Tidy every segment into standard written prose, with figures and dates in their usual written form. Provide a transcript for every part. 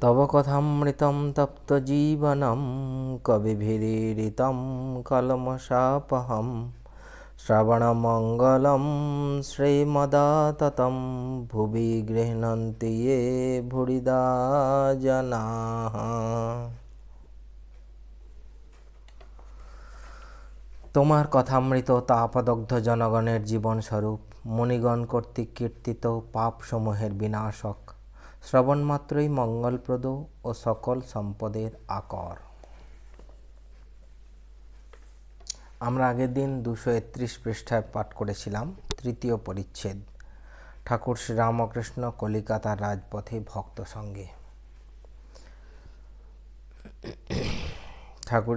तव कथामृतं तप्तजीवनं कविभिरीडितं कल्मषापहं श्रवणमङ्गलं श्रीमदाततं भुवि गृह्णन्ति ये भूरिदा जनाः। তোমার কথামৃত তাপদগ্ধ জনগণের জীবনস্বরূপ মুনিগণ কর্তৃক কীর্তিত পাপসমূহের বিনাশক, শ্রবণ মাত্রই মঙ্গলপ্রদ ও সকল সম্পদের আকর। আমরা আগের দিন 231 পৃষ্ঠায় পাঠ করেছিলাম তৃতীয় পরিচ্ছেদ, ঠাকুর শ্রীরামকৃষ্ণ কলিকাতার রাজপথে ভক্ত সঙ্গে। ঠাকুর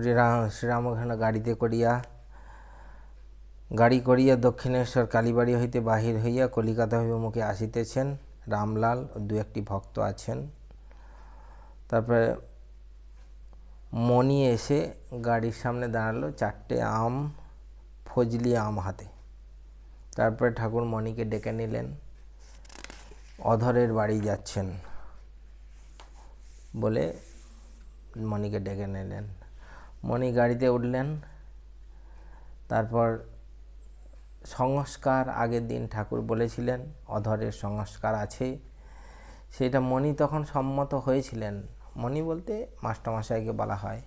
শ্রীরামকৃষ্ণ গাড়ি করিয়া দক্ষিণেশ্বর কালীবাড়ি হইতে বাহির হইয়া কলিকাতা অভিমুখে আসিতেছেন। রামলাল ও দু একটি ভক্ত আছেন। তারপরে মণি এসে গাড়ির সামনে দাঁড়ালো, 4টে আম, ফজলি আম হাতে। তারপরে ঠাকুর মণিকে ডেকে নিলেন, অধরের বাড়ি যাচ্ছেন বলে মণিকে ডেকে নিলেন। মণি গাড়িতে উঠলেন। তারপর সংস্কার, আগের দিন ঠাকুর বলেছিলেন অধরের সংস্কার আছে, সেটা মণি তখন সম্মত হয়েছিলেন। মণি বলতে মাস্টারমশাইকে বলা হয়।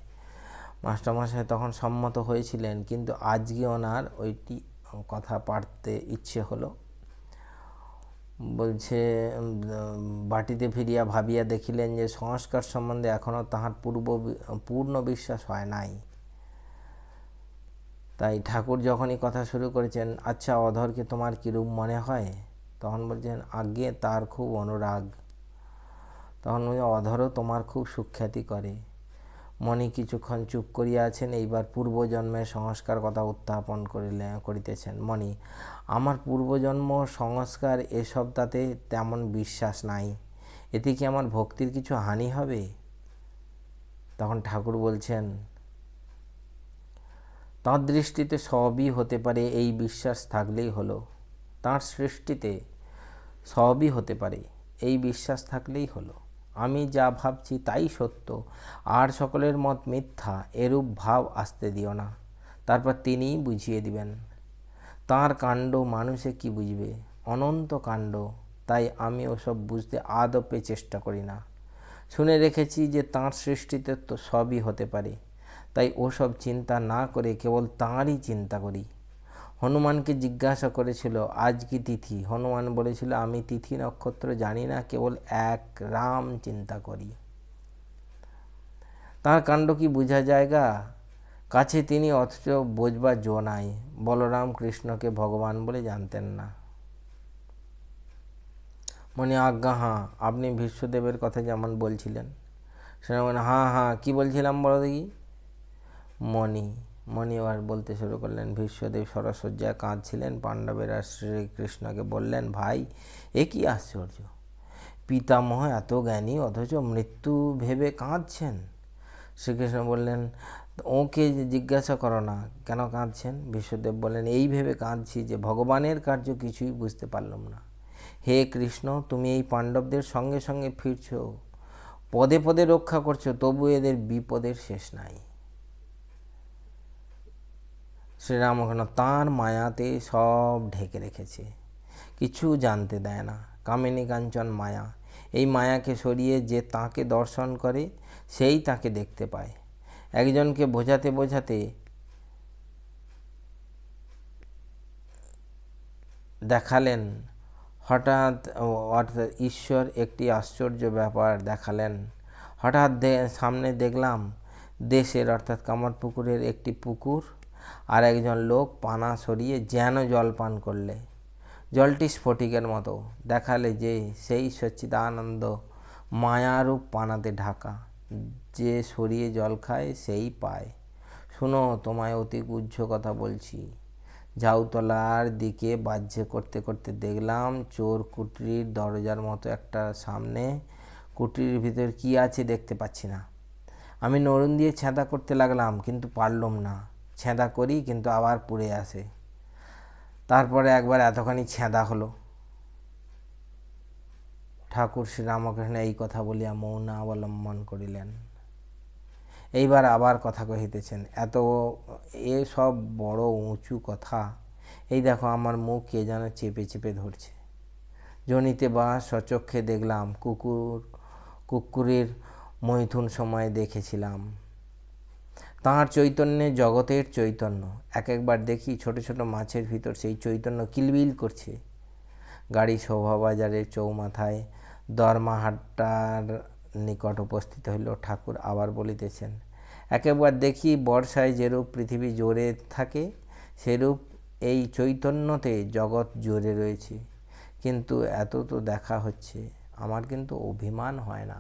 মাস্টারমশাই তখন সম্মত হয়েছিলেন, কিন্তু আজকে ওনার ওইটি কথা পাঠতে ইচ্ছে হলো। বলছে, বাটিতে ফিরিয়া ভাবিয়া দেখিলেন যে সংস্কার সম্বন্ধে এখনও তাহার পূর্ণ বিশ্বাস হয় নাই। তাই ঠাকুর যখনই কথা শুরু করেছেন, আচ্ছা অধরকে তোমার কীরূপ মনে হয়, তখন বলছেন আজ্ঞে তার খুব অনুরাগ। তখন বলছে অধরও তোমার খুব সুখ্যাতি করে। মণি কিছুক্ষণ চুপ করিয়া আছেন। এইবার পূর্বজন্মের সংস্কার কথা উত্থাপন করিতেছেন। মণি, আমার পূর্বজন্ম সংস্কার এসব তাতে তেমন বিশ্বাস নাই, এতে কি আমার ভক্তির কিছু হানি হবে? তখন ঠাকুর বলছেন, তাঁর দৃষ্টিতে সবই হতে পারে, এই বিশ্বাস থাকলেই হলো। তাঁর সৃষ্টিতে সবই হতে পারে, এই বিশ্বাস থাকলেই হলো। আমি যা ভাবছি তাই সত্য, আর সকলের মত মিথ্যা, এরূপ ভাব আসতে দিও না। তারপর তিনিই বুঝিয়ে দিবেন। তাঁর কাণ্ড মানুষে কি বুঝবে, অনন্ত কাণ্ড। তাই আমি ওসব বুঝতে আদপে চেষ্টা করি না। শুনে রেখেছি যে তাঁর সৃষ্টিতে তো সবই হতে পারে, তাই ওসব চিন্তা না করে কেবল তাঁরই চিন্তা করি। হনুমানকে জিজ্ঞাসা করেছিল আজ কি তিথি, হনুমান বলেছিল আমি তিথি নক্ষত্র জানি না, কেবল এক রাম চিন্তা করি। তাঁর কাণ্ড কি বোঝা জায়গা? কাছে তিনি, অথচ বোঝবার জো নাই। বলরাম কৃষ্ণকে ভগবান বলে জানতেন না। মনে আজ্ঞা হাঁ, আপনি ভীষ্মদেবের কথা যেমন বলছিলেন। সেটা মানে হ্যাঁ, কি বলছিলাম বলো দেখি। মণি আবার বলতে শুরু করলেন, ভীষ্মদেব সরসজ্জায় কাঁদছিলেন। পাণ্ডবেরা শ্রীকৃষ্ণকে বললেন, ভাই এ কি আশ্চর্য, পিতামহ এত জ্ঞানী অথচ মৃত্যু ভেবে কাঁদছেন। শ্রীকৃষ্ণ বললেন, ওকে জিজ্ঞাসা করো না কেন কাঁদছেন। ভীষ্মদেব বললেন, এই ভেবে কাঁদছি যে ভগবানের কার্য কিছুই বুঝতে পারলাম না। হে কৃষ্ণ, তুমি এই পাণ্ডবদের সঙ্গে সঙ্গে ফিরছ, পদে পদে রক্ষা করছো, তবু এদের বিপদের শেষ নাই। শ্রীরামকৃষ্ণ তাঁর মায়াতে সব ঢেকে রেখেছে, কিছু জানতে দেয় না। কামিনী কাঞ্চন মায়া, এই মায়াকে সরিয়ে যে তাঁকে দর্শন করে সেই তাঁকে দেখতে পায়। একজনকে বোঝাতে বোঝাতে দেখালেন, হঠাৎ ঈশ্বর একটি আশ্চর্য ব্যাপার দেখালেন। হঠাৎ সামনে দেখলাম দেশের অর্থাৎ কামারপুকুরের একটি পুকুর, আর একজন লোক পানা সরিয়ে যেন জল পান করলে। জলটি স্ফটিকের মতো। দেখালে যে সেই সচ্চিদানন্দ মায়ারূপ পানাতে ঢাকা, যে সরিয়ে জল খায় সেই পায়। শুনো, তোমায় অতি গুহ্য কথা বলছি। ঝাউতলার দিকে বাহ্যে করতে করতে দেখলাম চোর কুটির দরজার মতো একটা সামনে। কুটির ভিতর কি আছে দেখতে পাচ্ছি না। আমি নরুন দিয়ে ছেঁদা করতে লাগলাম, কিন্তু পারলাম না। ছেঁদা করি কিন্তু আবার পুড়ে আসে। তারপরে একবার এতখানি ছেঁদা হলো। ঠাকুর শ্রীরামকৃষ্ণ এই কথা বলিয়া মৌন অবলম্বন করিলেন। এইবার আবার কথা কহিতেছেন, এত সব বড় উঁচু কথা, এই দেখো আমার মুখ কে যেন চেপে চেপে ধরছে। জনিতে বা সচক্ষে দেখলাম, কুকুরের মৈথুন সময় দেখেছিলাম। তাঁর চৈতন্যে জগতের চৈতন্য। একবার দেখি ছোট ছোট মাছের ভিতর সেই চৈতন্য কিলবিল করছে। গাড়ি শোভাবাজারের চৌমাথায় দরমাহাট্টার নিকট উপস্থিত হইল। ঠাকুর আবার বলিতেছেন, একবার দেখি বর্ষায় যেরূপ পৃথিবী জোরে থাকে, সেরূপ এই চৈতন্যতে জগৎ জোরে রয়েছে। কিন্তু এত তো দেখা হচ্ছে, আমার কিন্তু অভিমান হয় না।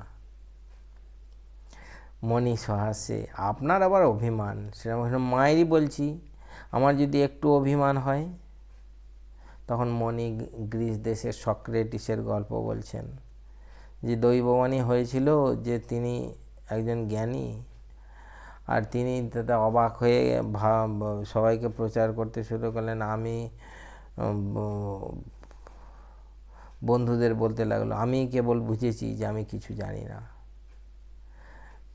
মণি সহাস্যে, আপনার আবার অভিমান? শ্রীরামকৃষ্ণ, মায়েরই বলছি, আমার যদি একটু অভিমান হয়। তখন মণি গ্রিস দেশের সক্রেটিসের গল্প বলছেন, যে দৈববাণী হয়েছিল যে তিনি একজন জ্ঞানী, আর তিনি তাতে অবাক হয়ে সবাইকে প্রচার করতে শুরু করলেন। আমি বন্ধুদের বলতে লাগলো, আমি কেবল বুঝেছি যে আমি কিছু জানি না।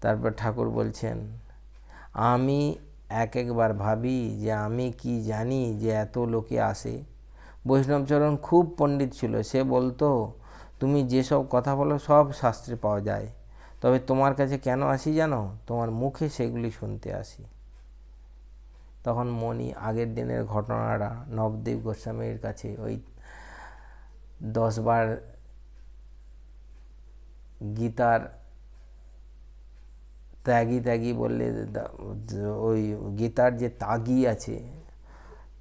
তারপর ঠাকুর বলছেন, আমি একবার ভাবি যে আমি কি জানি যে এত লোকে আসে। বৈষ্ণবচরণ খুব পণ্ডিত ছিল, সে বলতো, তুমি যেসব কথা বলো সব শাস্ত্রে পাওয়া যায়, তবে তোমার কাছে কেন আসি জানো? তোমার মুখে সেগুলি শুনতে আসি। তখন মণি আগের দিনের ঘটনাটা নবদ্বীপ গোস্বামীর কাছে ওই 10 বার গীতার ত্যাগী বললে, ওই গীতার যে তাগী আছে,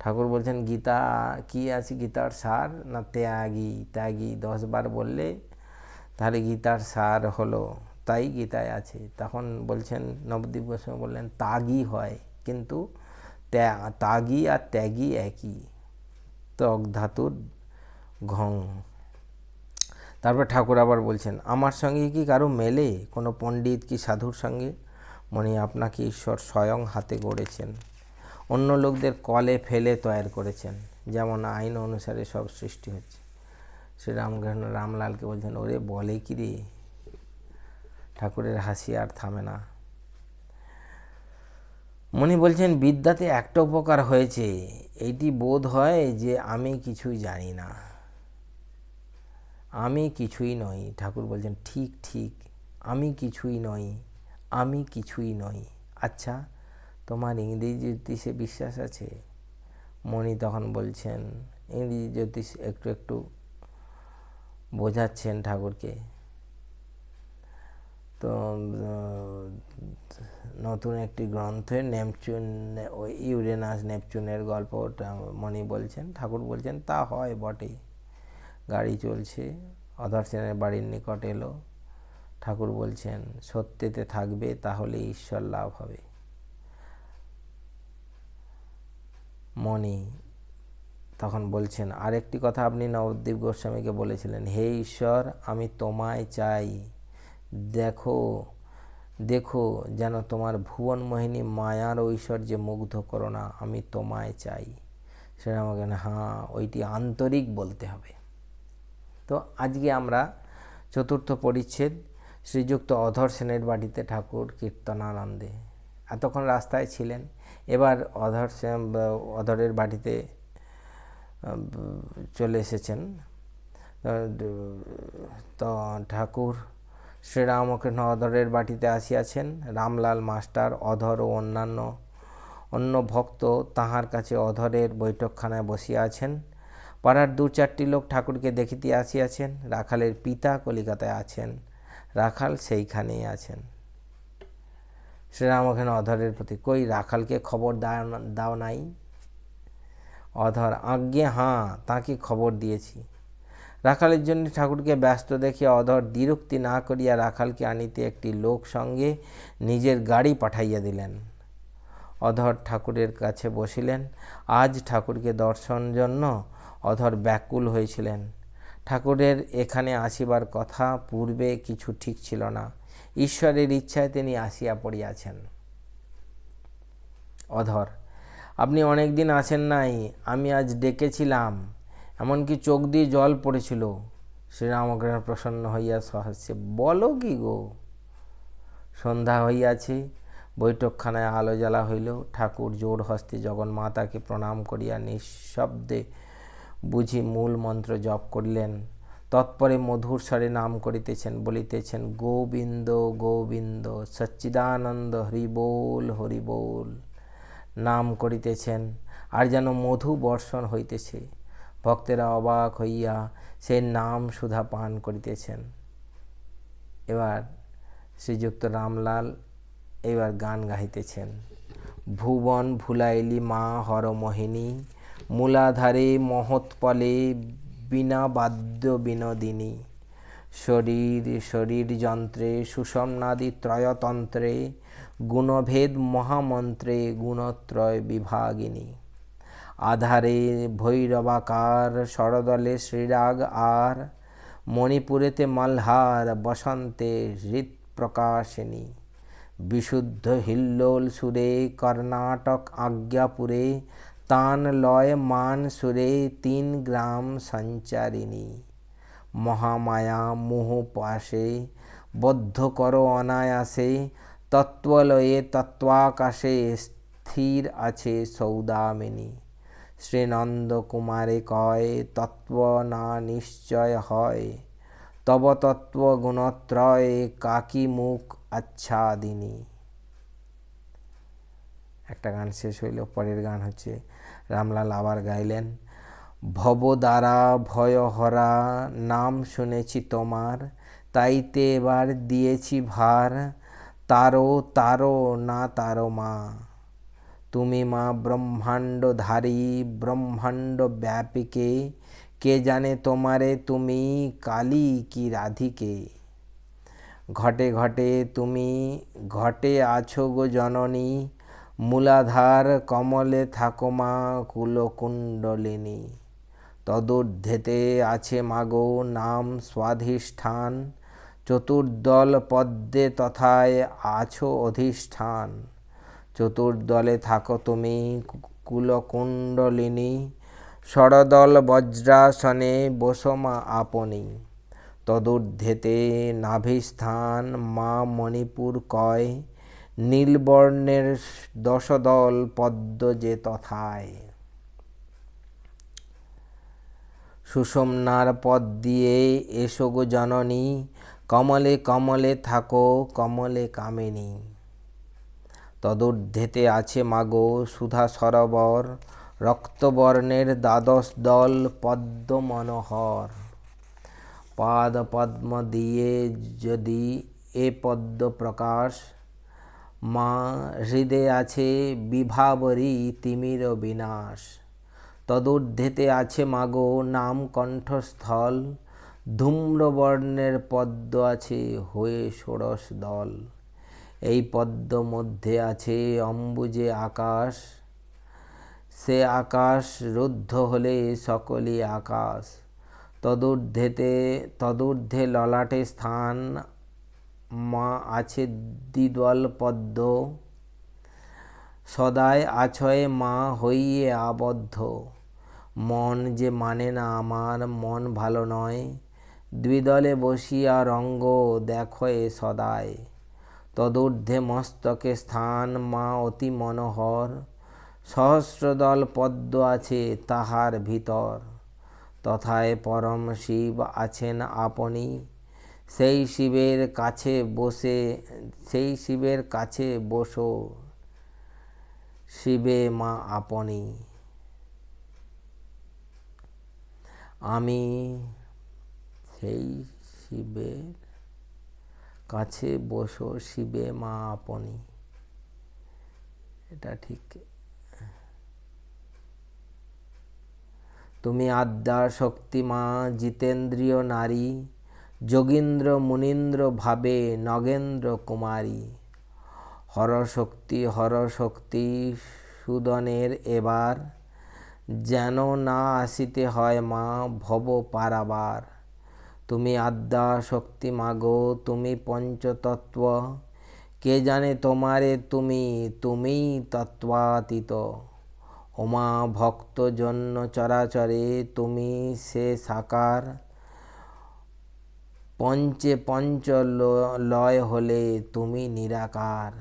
ঠাকুর বলছেন গীতা কি আছে, গীতার সার না ত্যাগী 10 বার বললে তাহলে গীতার সার হলো, তাই গীতায় আছে। তখন বলছেন নবদ্বীপ গোস্বামী বললেন, তাগী হয়, কিন্তু তাগী আর ত্যাগী একই, তগ ধাতুর ঘং। তারপর ঠাকুর আবার বলছেন, আমার সঙ্গে কি কারো মেলে, কোনো পণ্ডিত কি সাধুর সঙ্গে? মনে আপনাকে ঈশ্বর স্বয়ং হাতে গড়েছেন, অন্য লোকদের কলে ফেলে তৈরি করেছেন, যেমন আইন অনুসারে সব সৃষ্টি হচ্ছে। শ্রীরামকৃষ্ণ রামলালকে বলছেন, ওরে বলে কি রে? ঠাকুরের হাসি আর থামে না। মনি বলছেন, বিদ্যাতে একটা উপকার হয়েছে, এইটি বোধ হয় যে আমি কিছুই জানি না, আমি কিছুই নই। ঠাকুর বলছেন, ঠিক, আমি কিছুই নই, আমি কিছুই নই। আচ্ছা, তোমার ইংরেজি জ্যোতিষে বিশ্বাস আছে? মণি তখন বলছেন, ইংরেজি জ্যোতিষ একটু বোঝাচ্ছেন ঠাকুরকে। তো নতুন একটি গ্রন্থে নেপচুন, ওই ইউরেনাস নেপচুনের গল্পটা মণি বলছেন। ঠাকুর বলছেন, তা হয় বটে। গাড়ি চলছে, অধর সেনের বাড়ির নিকট এলো। ঠাকুর বলছেন, সত্যেতে থাকবে, তাহলে ঈশ্বর লাভ হবে। মণি তখন বলছেন, আরেকটি কথা আপনি নবদ্বীপ গোস্বামীকে বলেছিলেন, হে ঈশ্বর, আমি তোমায় চাই, দেখো যেন তোমার ভুবন মোহিনী মায়ার ঐশ্বর্যে মুগ্ধ করো না, আমি তোমায় চাই। সেটা আমাকে, হ্যাঁ, ওইটি আন্তরিক বলতে হবে। তো আজকে আমরা চতুর্থ পরিচ্ছেদ, শ্রীযুক্ত অধর সেনের বাড়িতে ঠাকুর কীর্তনানন্দে। এতক্ষণ রাস্তায় ছিলেন, এবার অধরের বাড়িতে চলে এসেছেন। তো ঠাকুর শ্রীরামকৃষ্ণ অধরের বাটিতে আসিয়াছেন। রামলাল মাস্টার, অধর ও অন্য ভক্ত তাহার কাছে অধরের বৈঠকখানায় বসিয়া আছেন। পাড়ার 2-4টি লোক ঠাকুরকে দেখিতে আসিয়াছেন। রাখালের পিতা কলিকাতায় আছেন, রাখাল সেইখানেই আছেন। শ্রীরামকৃষ্ণ অধরের প্রতি, কই রাখালকে খবর দাও নাই? অধর, আজ্ঞে হাঁ, তাকে খবর দিয়েছি। রাখালের জন্য ঠাকুরকে ব্যস্ত দেখিয়া অধর দ্বিরুক্তি না করিয়া রাখালকে আনিতে একটি লোক সঙ্গে নিজের গাড়ি পাঠাইয়া দিলেন। অধর ঠাকুরের কাছে বসিলেন। আজ ঠাকুরকে দর্শন জন্য অধর ব্যাকুল হয়েছিলেন। ঠাকুরের এখানে আসিবার কথা পূর্বে কিছু ঠিক ছিল না, ঈশ্বরের ইচ্ছায় তিনি আসিয়া পড়িয়াছেন। অধর, আপনি অনেক দিন আসেন নাই, আমি আজ ডেকেছিলাম, এমনকি চোখ দিয়ে জল পড়েছিল। শ্রীরামকৃষ্ণ প্রসন্ন হইয়া সহাস্যে, বলো কি গো? সন্ধ্যা হইয়াছে, বৈঠকখানায় আলো জ্বালা হইল। ঠাকুর জোড় হস্তে জগন্মাতাকে প্রণাম করিয়া নিঃশব্দে বুঝি মূল মন্ত্র জপ করিলেন। তৎপরে মধুর স্বরে নাম করিতেছেন, বলিতেছেন, গোবিন্দ গোবিন্দ সচ্চিদানন্দ হরিবোল হরিবোল। নাম করিতেছেন, আর যেন মধু বর্ষণ হইতেছে। ভক্তেরা অবাক হইয়া সে নাম সুধা পান করিতেছেন। এবার শ্রীযুক্ত রামলাল এবার গান গাইতেছেন। ভুবন ভুলাইলি মা হরমোহিনী, মূলাধারে মহৎপলে বিনা বাদ্য বিনোদিনী। শরীর শরীর যন্ত্রে সুষমনাদি ত্রয়তন্ত্রে, গুণভেদ মহামন্ত্রে গুণত্রয় বিভাগিনী। আধারে ভৈরবাকার, শরদলে শ্রীরাগ আর, মণিপুরেতে মল্হার, বসন্তে হৃৎপ্রকাশিনী। বিশুদ্ধ হিল্লোল সুরে কর্ণাটক আজ্ঞাপুরে, তান লয় মান সুরে 3 গ্রাম সঞ্চারিণী। মহামায়া মোহ পাশে বদ্ধ কর অনায়াসে, তত্ত্বলয়ে তত্ত্বাকাশে স্থির আছে সৌদামিনী। শ্রীনন্দ কুমারে কয়, তত্ত্ব না নিশ্চয় হয়, তব তত্ত্ব গুণত্রয় কাকি মুখ আচ্ছাদিনী। একটা গান শেষ হইল, পরের গান হচ্ছে রামলাল আবার গাইলেন। ভবদ্বারা ভয়হরা নাম শুনেছি তোমার, তাইতে এবার দিয়েছি ভার, তারো তারো না তারো মা। তুমি মা ব্রহ্মাণ্ডধারী ব্রহ্মাণ্ড ব্যাপিকে, কে জানে তোমারে তুমি কালী কি রাধিকে। ঘটে ঘটে তুমি ঘটে আছো গো জননী, মূলাধার কমলে থাকো মা কুলকুণ্ডলিনী। তদূর্ধ্বেতে আছে মাগো নাম স্বাধিষ্ঠান, চতুর্দল পদ্মে তথায় আছো অধিষ্ঠান। চতুর্দলে থাকো তুমি কুলকুণ্ডলিনী, ষড়দল বজ্রাসনে বসো মা আপনি। তদূর্ধ্বেতে নাভিস্থান মা মণিপুর কয়, নীলবর্ণের 10 দল পদ্ম যে তথায়। সুষুম্নার পদ দিয়ে এসো গো জননী, কমলে কমলে থাকো কমলে কামিনী। তদূর্ধ্বেতে আছে মাগো সুধা সরোবর, রক্তবর্ণের 12 দল পদ্ম মনোহর। পাদ পদ্ম দিয়ে যদি এ পদ্ম প্রকাশ, মা হৃদয়ে আছে বিভাবরী তিমির বিনাশ। তদূর্ধ্বেতে আছে মাগো নাম কণ্ঠস্থল, ধূম্রবর্ণের পদ্ম আছে হয়ে 16 দল। এই পদ্ম মধ্যে আছে অম্বুজে আকাশ, সে আকাশ রুদ্ধ হলে সকলই আকাশ। তদূর্ধ্বে ললাটে স্থান মা আছে দ্বিদল পদ্ম, সদাই আছয় মা হইয়ে আবদ্ধ। মন যে মানে না আমার মন ভালো নয়, দ্বিদলে বসিয়া রঙ্গ দেখো এ সদাই। তদূর্ধ্বে মস্তকে স্থান মা অতি মনোহর, সহস্রদল পদ্ম আছে তাহার ভিতর। তথায় পরম শিব আছেন আপনি, সেই শিবের কাছে বসো শিবে মা আপনি। আমি সেই শিবের কাছে বসো শিবে মা আপনি। এটা ঠিক। তুমি আদ্যা শক্তি মা জিতেন্দ্রিয় নারী, যোগীন্দ্র মুনীন্দ্র ভাবে নগেন্দ্র কুমারী। হরশক্তি সুদনের এবার, যেন না আসিতে হয় মা ভব পারাবার। তুমি আদ্যা শক্তি মাগো তুমি পঞ্চতত্ত্ব, কে জানে তোমারে তুমিই তত্ত্বাতীত। ওমা ভক্ত জন্য চরাচরে তুমি সে সাকার, পঞ্চে পঞ্চ লয় হলে তুমি নিরাকার।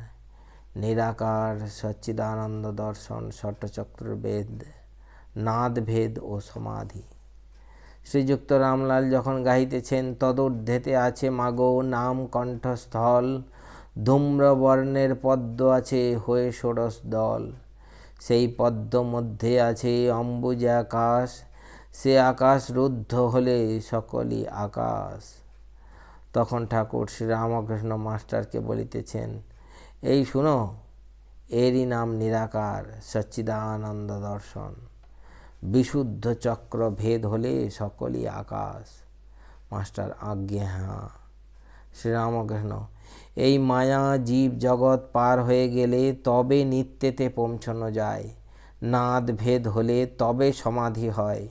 নিরাকার সচ্চিদানন্দ দর্শন, ষটচক্র বেদ, নাদ ভেদ ও সমাধি। শ্রীযুক্ত রামলাল যখন গাহিতেছেন, তদূর্ধ্বেতে আছে মাগো নাম কণ্ঠস্থল, ধূম্রবর্ণের পদ্ম আছে হয়ে ষোড়শ দল। সেই পদ্ম মধ্যে আছে অম্বুজে আকাশ, সে আকাশ রুদ্ধ হলে সকলই আকাশ। তখন ঠাকুর শ্রীরামকৃষ্ণ মাস্টারকে বলিতেছেন, এই শুনো, এরই নাম নিরাকার সচ্চিদানন্দ দর্শন। বিশুদ্ধ চক্র ভেদ হলে সকলই আকাশ। মাস্টার, আজ্ঞে হ্যাঁ। শ্রীরামকৃষ্ণ, এই মায়া জীব জগৎ পার হয়ে গেলে তবে নিত্যেতে পৌঁছানো যায়। নাদ ভেদ হলে তবে সমাধি হয়।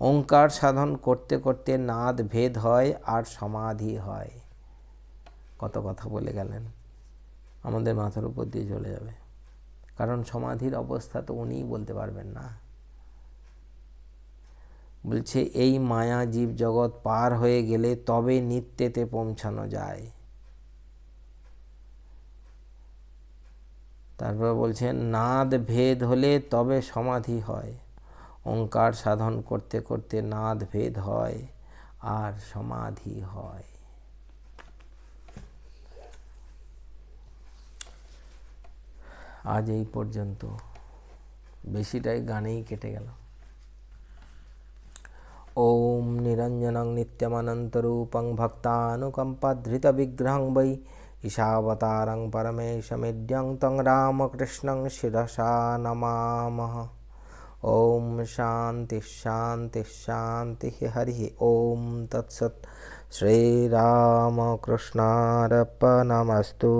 ওঙ্কার সাধন করতে করতে নাদ ভেদ হয় আর সমাধি হয়। কত কথা বলে গেলেন, আমাদের মাথার উপর দিয়ে চলে যাবে, কারণ সমাধির অবস্থা তো উনিই বলতে পারবেন না। বলছে এই মায়া জীব জগৎ পার হয়ে গেলে তবে নিত্যেতে পৌঁছানো যায়। তারপর বলছেন নাদ ভেদ হলে তবে সমাধি হয়। ওঙ্কার সাধন করতে করতে নাদ ভেদ হয় আর সমাধি হয়। আজ এই পর্যন্ত, বেশিটাই গানেই কেটে গেল। ওম নিরঞ্জনং নিত্যমনন্তরূপং ভক্তানুকম্পাধৃতবিগ্রহং বৈ ঈশাবতারং পরমেশমিড্যং তং রামকৃষ্ণং শিরসা নমামঃ। ওম শান্তি শান্তি শান্তি। হরি ওম তৎসৎ। শ্রীরামকৃষ্ণার্পণমস্তু।